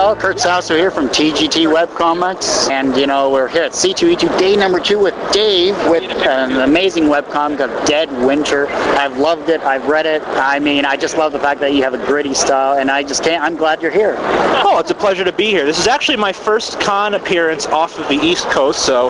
y'all, Kurt Sasso here from TGT Webcomics, and you know, we're here at C2E2 day number 2 with Dave with an amazing webcomic of Dead Winter. I've loved it, I've read it. I mean, I just love the fact that you have a gritty style, and I'm glad you're here. Oh, it's a pleasure to be here. This is actually my first con appearance off of the East Coast, so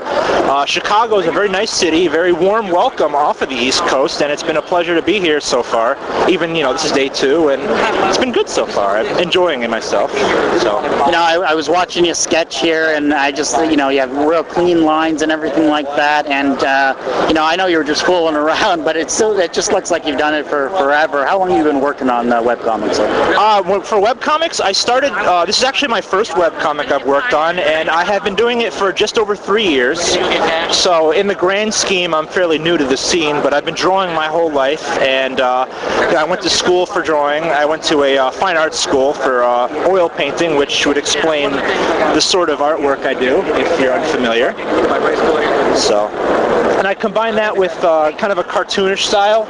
Chicago is a very nice city, very warm welcome off of the East Coast, and it's been a pleasure to be here so far. Even, you know, this is day 2, and it's been good so far. I'm enjoying it myself. So, you know, I was watching you sketch here, and I just, you know, you have real clean lines and everything like that, and you know, I know you were just fooling around, but it just looks like you've done it for forever. How long have you been working on webcomics? For webcomics, I started, this is actually my first webcomic I've worked on, and I have been doing it for just over 3 years. So in the grand scheme, I'm fairly new to the scene, but I've been drawing my whole life, and I went to school for drawing. I went to a fine arts school for oil painting, which would explain the sort of artwork I do, if you're unfamiliar. So, and I combine that with kind of a cartoonish style.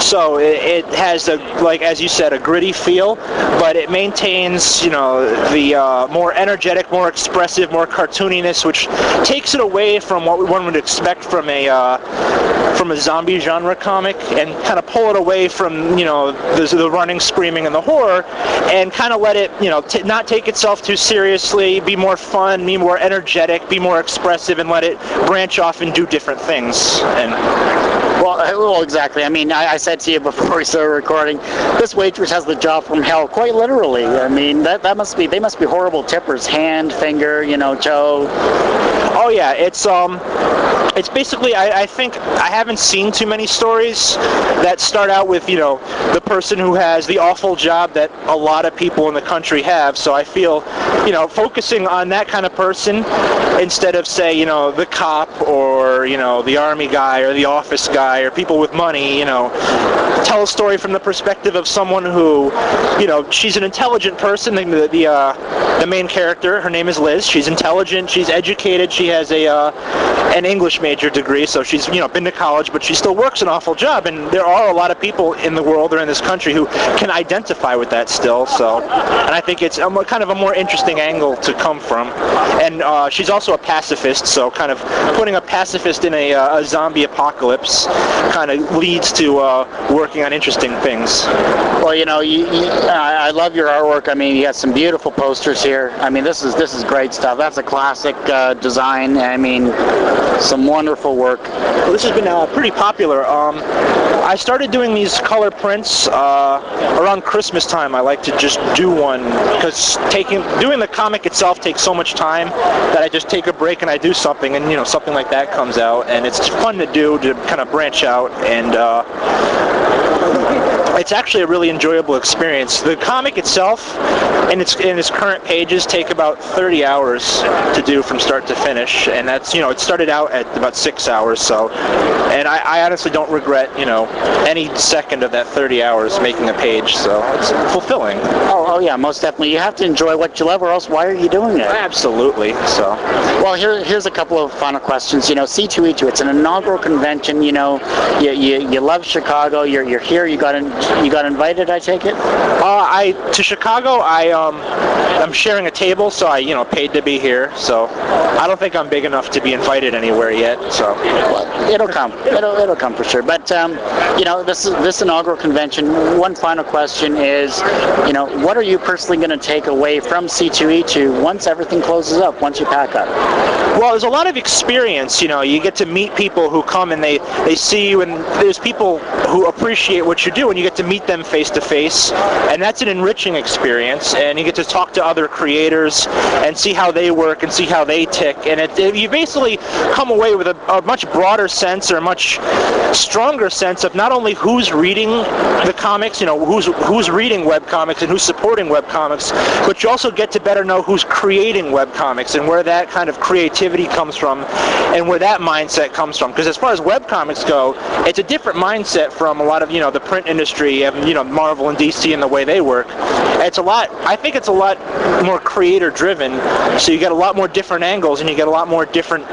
So it has, like as you said, a gritty feel, but it maintains, you know, the more energetic, more expressive, more cartooniness, which takes it away from what one would expect from a zombie genre comic, and kind of pull it away from, you know, the running, screaming, and the horror, and kind of let it, you know, not take itself too seriously, be more fun, be more energetic, be more expressive, and let it branch off and do different things. And well, exactly. I mean, I said to you before we started recording, this waitress has the job from hell, quite literally. I mean, they must be horrible tippers, hand, finger, you know, toe. Oh yeah, it's basically, I think, I haven't seen too many stories that start out with, you know, the person who has the awful job that a lot of people in the country have, so I feel, you know, focusing on that kind of person instead of, say, you know, the cop or, you know, the army guy or the office guy or people with money, you know, tell a story from the perspective of someone who, you know, she's an intelligent person. The main character, her name is Liz. She's intelligent, she's educated, she has an English major degree, so she's, you know, been to college, but she still works an awful job, and there are a lot of people in the world or in this country who can identify with that still, so, and I think it's kind of a more interesting angle to come from. And she's also a pacifist, so kind of putting a pacifist in a zombie apocalypse kind of leads to working on interesting things. Well, you know, I love your artwork. I mean, you got some beautiful posters here. I mean, this is great stuff. That's a classic design. I mean, some wonderful work. Well, this has been pretty popular. I started doing these color prints around Christmas time. I like to just do one because doing the comic itself takes so much time that I just take a break and I do something, and you know, something like that comes out, and it's fun to do, to kind of branch out, and it's actually a really enjoyable experience. The comic itself in its current pages take about 30 hours to do from start to finish, and that's, you know, it started out at about 6 hours, so, and I honestly don't regret, you know, any second of that 30 hours making a page, so it's fulfilling. Oh yeah, most definitely. You have to enjoy what you love, or else why are you doing it? Absolutely. So, well, here's a couple of final questions. You know, C2E2, it's an inaugural convention. You know, you love Chicago. You're here. You got invited, I take it? To Chicago, I'm sharing a table, so I, you know, paid to be here. So I don't think I'm big enough to be invited anywhere yet. So well, it'll come. It'll come for sure. But you know, this inaugural convention. One final question is, you know, what are you personally going to take away from C2E2 once everything closes up? Once you pack up? Well, there's a lot of experience. You know, you get to meet people who come and they see you, and there's people who appreciate what you do, and you get to meet them face to face, and that's an enriching experience. And you get to talk to other creators and see how they work and see how they tick, and you basically come away with a much broader sense, or a much stronger sense of not only who's reading the comics, you know, who's reading webcomics and who's supporting webcomics, but you also get to better know who's creating webcomics and where that kind of creativity comes from and where that mindset comes from. Because as far as webcomics go, it's a different mindset from a lot of, you know, the print industry and, you know, Marvel and DC and the way they work. I think it's a lot lot more creator driven, so you get a lot more different angles and you get a lot more different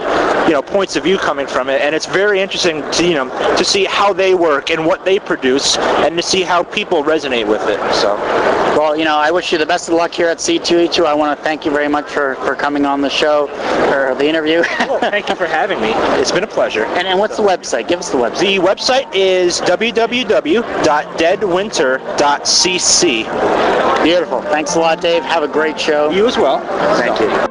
points of view coming from it, and it's very interesting to to see how they work and what they produce, and to see how people resonate with it. So, well, I wish you the best of luck here at C2E2. I want to thank you very much for coming on the show, or the interview. Well, thank you for having me. It's been a pleasure. And what's the website? Give us the website. The website is www.deadwinter.cc. Beautiful. Thanks a lot, Dave. Have a great show. You as well. Thank you.